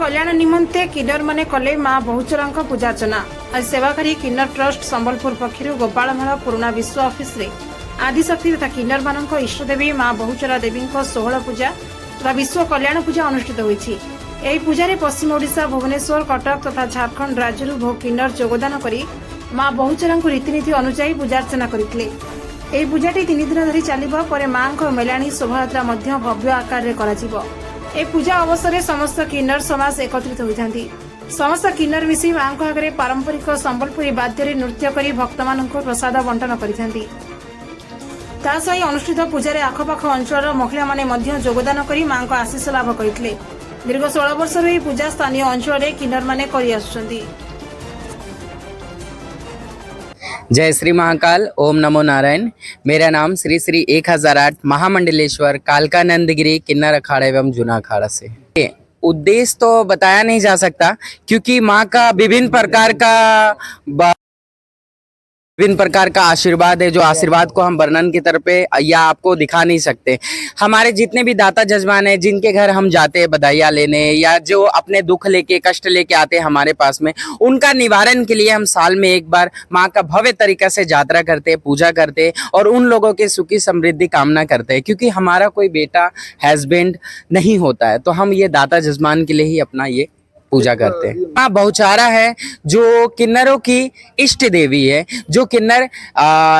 कल्याण निमंते किन्नर माने कले माँ बहुचरा पूजा अर्चना। आज सेवाकारी किन्नर ट्रस्ट संबलपुर पक्षर गोपालमल पुराणा विश्व ऑफिस रे आदिशक्ति तथा किन्नर मान इष्टदेवी माँ बहुचरा देवी 16 पूजा तथा विश्व कल्याण पूजा अनुष्ठित होईछि। एही पूजा रे पश्चिम ओडिशा भुवनेश्वर कटक तथा झारखंड राज्य बहु किन्नर योगदान करी माँ बहुचरा रीतिनीति अनुसार पूजा अर्चना करथिले। एही पूजाटी 3 दिन धरी चलिबा परे माँ को मेलाणी शोभायात्रा मध्य भव्य आकार रे कराजिबो। ए पूजा अवसर में समस्त किन्नर समाज एकत्रित होती। समस्त किन्नर मिसी माँ आगे पारंपरिक संबलपुरी वाद्य नृत्य कर भक्त मान प्रसाद बंटन करती। अनुष्ठित पूजा आखपाख अंचल महिला माने योगदान कर माँ को आशीष लाभ करते। दीर्घ 16 वर्ष पूजा स्थानीय अंचल किन्नर माने करि आसुछन्ति। जय श्री महाकाल, ओम नमो नारायण। मेरा नाम श्री श्री 1008 महामंडलेश्वर कालकानंदगिरी किन्नर अखाड़ा एवं जूना अखाड़ा से। उद्देश्य तो बताया नहीं जा सकता, क्योंकि माँ का विभिन्न प्रकार का आशीर्वाद है, जो आशीर्वाद को हम वर्णन की तरफ पे या आपको दिखा नहीं सकते। हमारे जितने भी दाता जजमान हैं, जिनके घर हम जाते हैं बधाइयाँ लेने या जो अपने दुख लेके कष्ट लेके आते हैं हमारे पास में, उनका निवारण के लिए हम साल में एक बार माँ का भव्य तरीका से यात्रा करते हैं, पूजा करते हैं और उन लोगों के सुखी समृद्धि कामना करते हैं। क्योंकि हमारा कोई बेटा हस्बैंड नहीं होता है, तो हम ये दाता जजमान के लिए ही अपना ये पूजा करते हैं। माँ बहुचारा है जो किन्नरों की इष्ट देवी है, जो किन्नर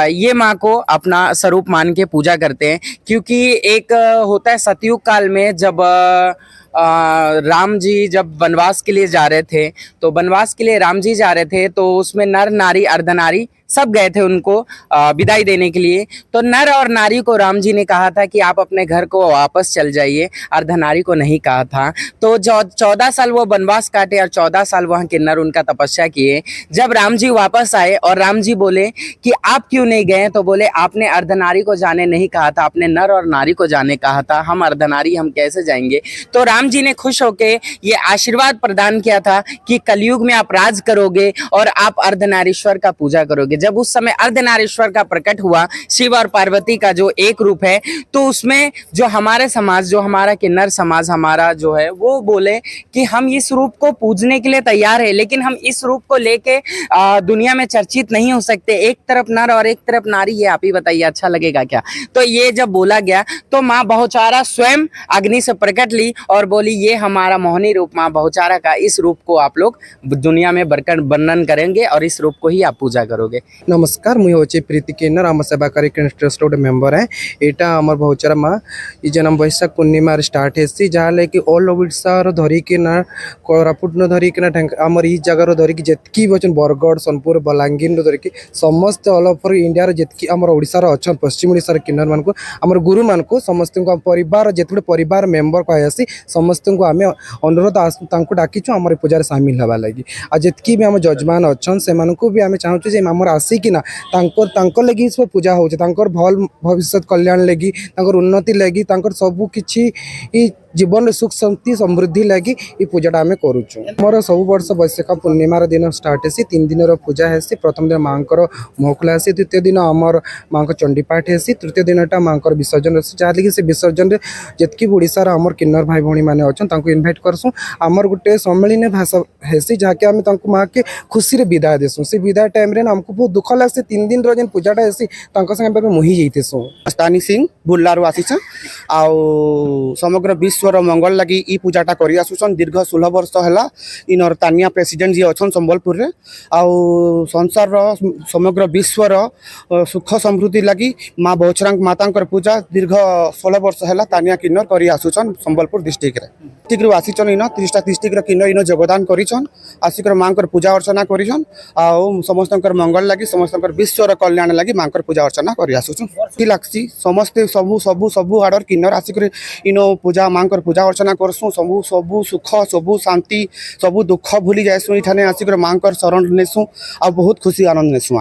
ये माँ को अपना स्वरूप मान के पूजा करते हैं। क्योंकि एक होता है सतयुग काल में, जब राम जी जब वनवास के लिए जा रहे थे, तो वनवास के लिए राम जी जा रहे थे, तो उसमें नर नारी अर्धनारी सब गए थे उनको विदाई देने के लिए। तो नर और नारी को राम जी ने कहा था कि आप अपने घर को वापस चल जाइए, अर्धनारी को नहीं कहा था। तो 14 साल वो वनवास काटे और 14 साल वहाँ किन्नर उनका तपस्या किए। जब राम जी वापस आए और राम जी बोले कि आप क्यों नहीं गए, तो बोले आपने अर्धनारी को जाने नहीं कहा था, आपने नर और नारी को जाने कहा था, हम अर्धनारी हम कैसे जाएंगे। तो राम जी ने खुश होके ये आशीर्वाद प्रदान किया था कि कलयुग में आप राज करोगे और आप अर्धनारीश्वर का पूजा करोगे। जब उस समय अर्धनारीश्वर का प्रकट हुआ, शिव और पार्वती का जो एक रूप है, तो उसमें जो हमारे समाज, जो हमारा किन्नर समाज हमारा जो है, वो बोले कि हम इस रूप को पूजने के लिए तैयार है, लेकिन हम इस रूप को लेके दुनिया में चर्चित नहीं हो सकते। एक तरफ नर और एक तरफ नारी, ये आप ही बताइए अच्छा लगेगा क्या। तो ये जब बोला गया तो माँ बहुचारा स्वयं अग्नि से प्रकट ली और बोली ये हमारा मोहनी रूप माँ बहुचारा का, इस रूप को आप लोग दुनिया में वर्णन करेंगे और इस रूप को ही आप पूजा करोगे। नमस्कार, मुझे हूँ प्रीति किन्नर, आम सेवाकारी ट्रस्ट गोटे मेम्बर है। यहाँ आम बहुचरा माँ ये जन्म बैशाख पूर्णिमा स्टार्ट है, जहाँ कि ऑल ओडिशा धरिकीना कोरापुट धरिकीना आमर ये जगार धरिकी जितकी भी अच्छे बरगढ़ सोनपुर बलांगीर धरिकी समस्त ऑल ओवर इंडिया जितकी आम ओडिशार अच्छा पश्चिम ओडिशार किन्नर मान आम गुरु मान समस्त परिवार जिते परिवार मेम्बर कहसी समस्त को आम अनुरोध डाकीचु आम पूजा सामिल हवा लगी। आ जितकी भी आम जजमान अच्छा से भी आम चाहूँ आमर आसिकिना लगी सब पूजा हो भल भविष्य कल्याण लगी उन्नति लगी सबू किछि जीवन सुख शांति समृद्धि लगी ये पूजाटा आम करुचु। मोर सब वर्ष वैशाख पूर्णिमार दिन स्टार्ट है, 3 दिन पूजा है। प्रथम दिन माँ मोहखला है, द्वितीय दिन आमर माँ पाठ है, तृतीय दिनटा माँ विसर्जन अच्छे, जहाँ लगे से विसर्जन में जितकी ओडिशार आमर किन्नर भाई भाई मैंने अच्छा इनभाइट करसुँ। आमर गोटे सम्मिलन भाषा है, जहाँकि आम माँ के खुशी विदाय देसुँ। से विदाय टाइम आमको बहुत दुख लगे। 3 दिन जेन पूजाटा है संगे मुही जाइसुँ। स्थानी सिंह बुल्लारू आसीछ आउ समग्र विश्वर मंगल लगी ई पूजाटा करी आसुछन। दीर्घ 16 वर्ष है इनर तानिया प्रेसिडेंट जी अच्छा संबलपुर रे आउ संसार समग्र विश्वर सुख समृद्धि लगी माँ बहुचरा माता पूजा दीर्घ 16 वर्ष है तानिया किन्नर करी आसुछन संबलपुर डिस्ट्रिक्ट रे। डिस्ट्रिक्ट आसीचन इन 30टा डिस्ट्रिक्ट किन्नर इन योगदान करिछन, आसिक माँ पूजा अर्चना करिछन आउ समस्त मंगल लगी समस्त विश्वर कल्याण लगी माँ पूजा अर्चना करी आसुछन। लगसी समस्ते सबू सबू सबू आडर किन्नर आसिक इन पूजा माँ पूजा अर्चना करसुँ। सबू सबू सुख सबू शांति सबू दुख भूली जाएसुँ। इठाने आसिक माँ शरण नेसुँ आ बहुत खुशी आनंद नेसुँ।